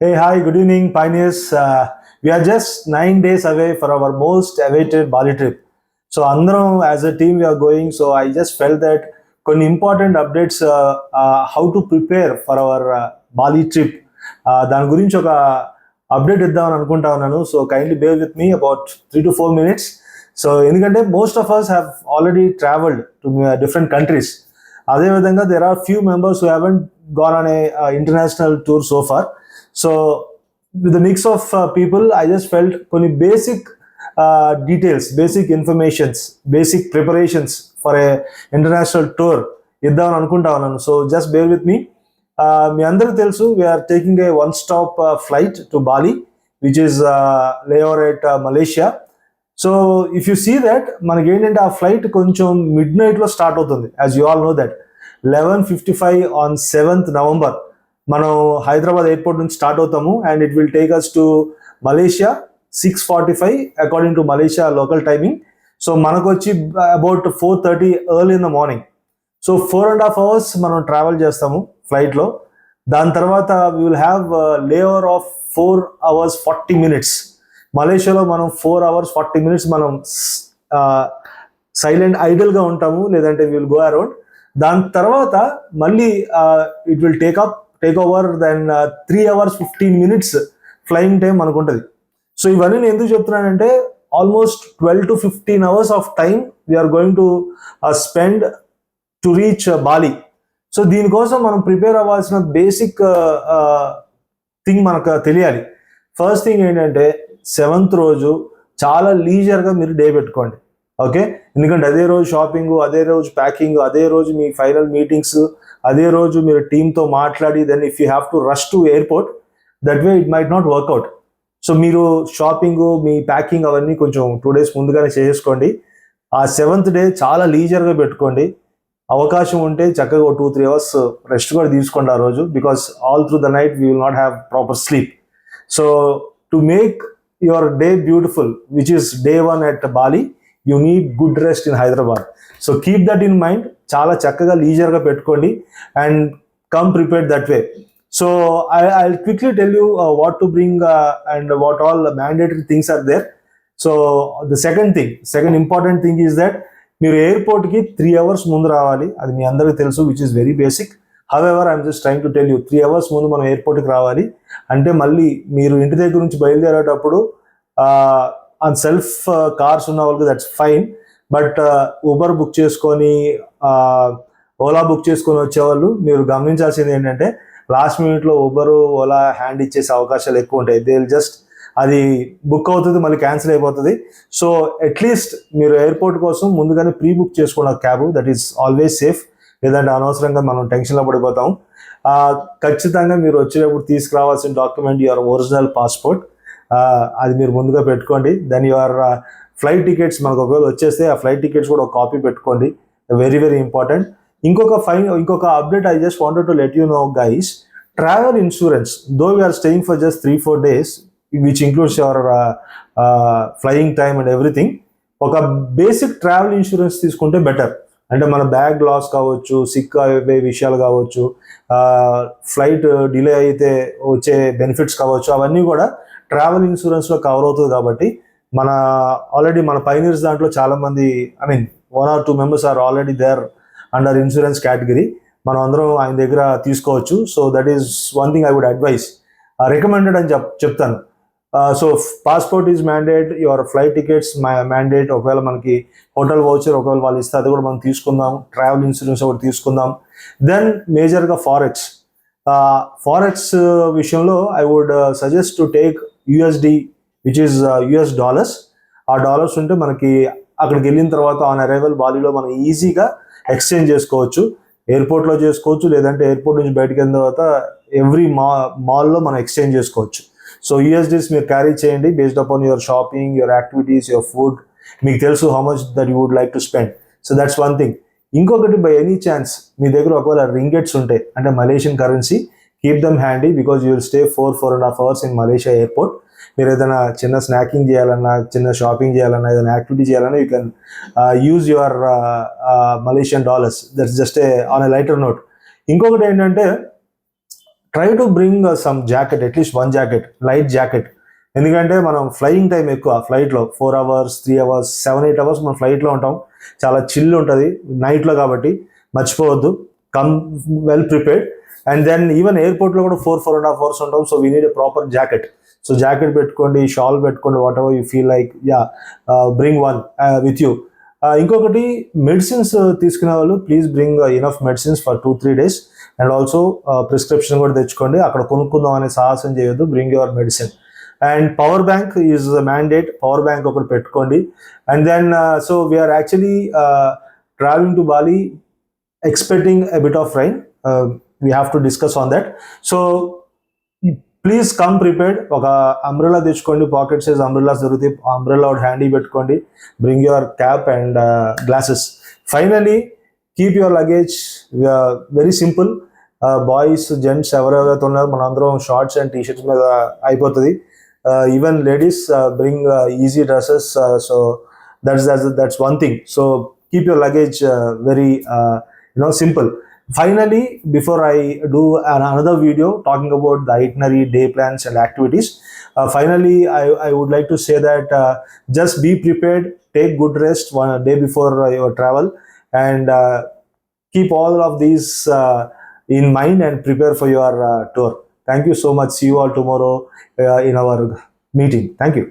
Hey, hi, good evening, pioneers. We are just 9 days away for our most awaited Bali trip. So, Andhram, as a team, we are going. So, I just felt that కొన్ని important updates how to prepare for our Bali trip. దాని గురించి ఒక update ఇద్దామని అనుకుంటా ఉన్నాను. So, kindly bear with me about 3 to 4 minutes. So, ఎందుకంటే most of us have already traveled to different countries. అదేవిధంగా there are few members who haven't gone on a international tour so far. So with the mix of people, I just felt కొన్ని basic details, basic informations, basic preparations for a international tour ఇద్దామని అనుకుంటా ఉన్నాను. So just bear with me. మీ అందరికీ తెలుసు we're taking a one stop flight to Bali which is layover at Malaysia. So if you see that మనకి ఏంటంటే ఆ flight కొంచెం మిడ్ నైట్లో స్టార్ట్ అవుతుంది. As you all know that 11:55 on 7th November మనం హైదరాబాద్ ఎయిర్పోర్ట్ నుంచి స్టార్ట్ అవుతాము and it will take us to Malaysia 6:45 according to Malaysia local timing. So మనకు వచ్చి about 4:30 early in the morning. So 4.5 hours మనం travel చేస్తాము ఫ్లైట్లో. దాని తర్వాత we will have layover of 4 hours 40 minutes. మలేషియాలో మనం 4 hours 40 minutes మనం సైలెంట్ ఐడల్గా ఉంటాము, లేదంటే విల్ గో అరౌండ్. దాని తర్వాత మళ్ళీ it will take over then 3 hours 15 minutes flying time మనకు ఉంటుంది. సో ఇవన్నీ నేను ఎందుకు చెప్తున్నానంటే almost 12 to 15 hours of time we're going to spend to reach Bali. So దీనికోసం మనం ప్రిపేర్ అవ్వాల్సిన బేసిక్ థింగ్ మనకు తెలియాలి. ఫస్ట్ థింగ్ ఏంటంటే 7th రోజు చాలా లీజర్గా మీరు డే పెట్టుకోండి. ఓకే, ఎందుకంటే అదే రోజు షాపింగ్, అదే రోజు ప్యాకింగ్, అదే రోజు మీ ఫైనల్ మీటింగ్స్, అదే రోజు మీరు టీంతో మాట్లాడి then if you have to rush to airport that way it might not work out. So మీరు షాపింగ్, మీ ప్యాకింగ్ అవన్నీ కొంచెం 2 days ముందుగానే చేసుకోండి. ఆ 7th డే చాలా లీజర్గా పెట్టుకోండి. అవకాశం ఉంటే చక్కగా 2-3 hours రెస్ట్ కూడా తీసుకోండి ఆ రోజు, because all through the night we will not have proper sleep. So to make your day beautiful which is day 1 at Bali, you need good rest in Hyderabad. So keep that in mind. చాలా చక్కగా లీజర్గా పెట్టుకోండి and come prepared that way. So I quickly tell you what to bring and what all mandatory things are there. So the second important thing is that మీరు ఎయిర్పోర్ట్కి 3 hours ముందు రావాలి. అది మీ అందరికీ తెలుసు, which is very basic. However I'm just trying to tell you 3 hours ముందు మనం ఎయిర్పోర్ట్కి రావాలి. అంటే మళ్ళీ మీరు ఇంటి దగ్గర నుంచి బయలుదేరేటప్పుడు ఆన్ సెల్ఫ్ కార్స్ ఉన్న వాళ్ళకి that's fine, but Uber book చేసుకొని ఓలా బుక్ చేసుకొని వచ్చేవాళ్ళు మీరు గమనించాల్సింది ఏంటంటే లాస్ట్ మినిట్లో ఊబర్ ఓలా హ్యాండ్ ఇచ్చేసే అవకాశాలు ఎక్కువ ఉంటాయి. దే విల్ జస్ట్ అది బుక్ అవుతుంది, మళ్ళీ క్యాన్సిల్ అయిపోతుంది. సో అట్లీస్ట్ మీరు ఎయిర్పోర్ట్ కోసం ముందుగానే ప్రీ బుక్ చేసుకున్న cab, that is always safe. లేదంటే అనవసరంగా మనం టెన్షన్లో పడిపోతాం. ఖచ్చితంగా మీరు వచ్చేటప్పుడు తీసుకురావాల్సిన డాక్యుమెంట్ యువర్ ఒరిజినల్ పాస్పోర్ట్, అది మీరు ముందుగా పెట్టుకోండి. దెన్ యువర్ ఫ్లైట్ టికెట్స్ మనకు ఒకవేళ వచ్చేస్తే ఆ ఫ్లైట్ టికెట్స్ కూడా ఒక కాపీ పెట్టుకోండి. Very very important. ఇంకొక update I just wanted to let you know guys, travel insurance though we're staying for just 3-4 days which includes your flying time and everything. ఒక basic travel insurance తీసుకుంటే better. అంటే మన bag loss కావచ్చు, sick అయ్యే విషయాలు కావచ్చు, flight delay అయితే వచ్చే బెనిఫిట్స్ కావచ్చు, అవన్నీ కూడా ట్రావెల్ ఇన్సూరెన్స్లో కవర్ అవుతుంది. కాబట్టి ఆల్రెడీ మన పైనీర్స్ దాంట్లో చాలామంది, I mean 1 or 2 members are already there under insurance category. మనం అందరం ఆయన దగ్గర తీసుకోవచ్చు. So that is one thing I would advise, recommended అని చెప్తాను. So passport is mandate, your flight tickets mandate. ఒకవేళ మనకి హోటల్ వౌచర్ ఒకవేళ వాళ్ళు ఇస్తే అది కూడా మనం తీసుకుందాం. ట్రావెల్ ఇన్సూరెన్స్ ఒకటి తీసుకుందాం. దెన్ మేజర్గా ఫారెక్స్ విషయంలో I would suggest to take USD విచ్ ఈస్ US dollars. ఆ డాలర్స్ ఉంటే మనకి అక్కడికి వెళ్ళిన తర్వాత ఆన్ అరైవల్ బాలీలో మనం ఈజీగా ఎక్స్చేంజ్ చేసుకోవచ్చు. ఎయిర్పోర్ట్లో చేసుకోవచ్చు, లేదంటే ఎయిర్పోర్ట్ నుంచి బయటకు వెళ్ళిన తర్వాత ఎవ్రీ మాల్లో మనం ఎక్స్చేంజ్ చేసుకోవచ్చు. సో USDs మీరు క్యారీ చేయండి based upon your shopping, your activities, your food. మీకు తెలుసు how much that you would like to spend. So that's one thing. ఇంకొకటి, బై ఎనీ ఛాన్స్ మీ దగ్గర ఒకవేళ రింగెట్స్ ఉంటాయి అంటే Malaysian currency, keep them handy because you will stay 4.5 hours in Malaysia airport. మీరు ఏదైనా చిన్న స్నాకింగ్ చేయాలన్నా, చిన్న షాపింగ్ చేయాలన్నా, ఏదైనా యాక్టివిటీ చేయాలన్నా you can use your Malaysian dollars. That's just on a lighter note. ఇంకొకటి ఏంటంటే try to bring some jacket, at least 1 jacket, light jacket. ఎందుకంటే మనం ఫ్లయింగ్ టైం ఎక్కువ ఫ్లైట్లో, 4 అవర్స్ 3 అవర్స్ 7-8 అవర్స్ మనం ఫ్లైట్లో ఉంటాం. చాలా చిల్ ఉంటుంది నైట్లో కాబట్టి మర్చిపోవద్దు. Come well prepared. And then even ఎయిర్పోర్ట్లో కూడా 4.5 అవర్స్ ఉంటాం. So we need a proper jacket. So jacket పెట్టుకోండి, షాల్ పెట్టుకోండి, whatever you feel like, yeah bring one with you. ఇంకొకటి, మెడిసిన్స్ తీసుకునే వాళ్ళు please bring enough medicines for 2-3 days. And also prescription కూడా తెచ్చుకోండి. అక్కడ కొనుక్కుందాం అనే సాహసం చేయొద్దు. Bring your medicine. And power bank is mandate. Power bank ఒకటి పెట్టుకోండి. And then so we are actually travelling to Bali, expecting a bit of rain. We have to discuss on that. So please come prepared. ఒక umbrella తెచ్చుకోండి, pocket size umbrellas దొరుకుతాయి. Umbrella ఒకటి handy పెట్టుకోండి. Bring your cap and glasses. Finally keep your luggage very simple. Boys gents ఎవరెవరైతే ఉన్నారో మనందరం shorts and T shirts మీద అయిపోతుంది. Even ladies bring easy dresses. So that's one thing. So keep your luggage very simple. Finally, before I do another video talking about the itinerary, day plans and activities, finally I would like to say that just be prepared, take good rest one day before your travel, and keep all of these in mind and prepare for your tour. Thank you so much. See you all tomorrow in our meeting. Thank you.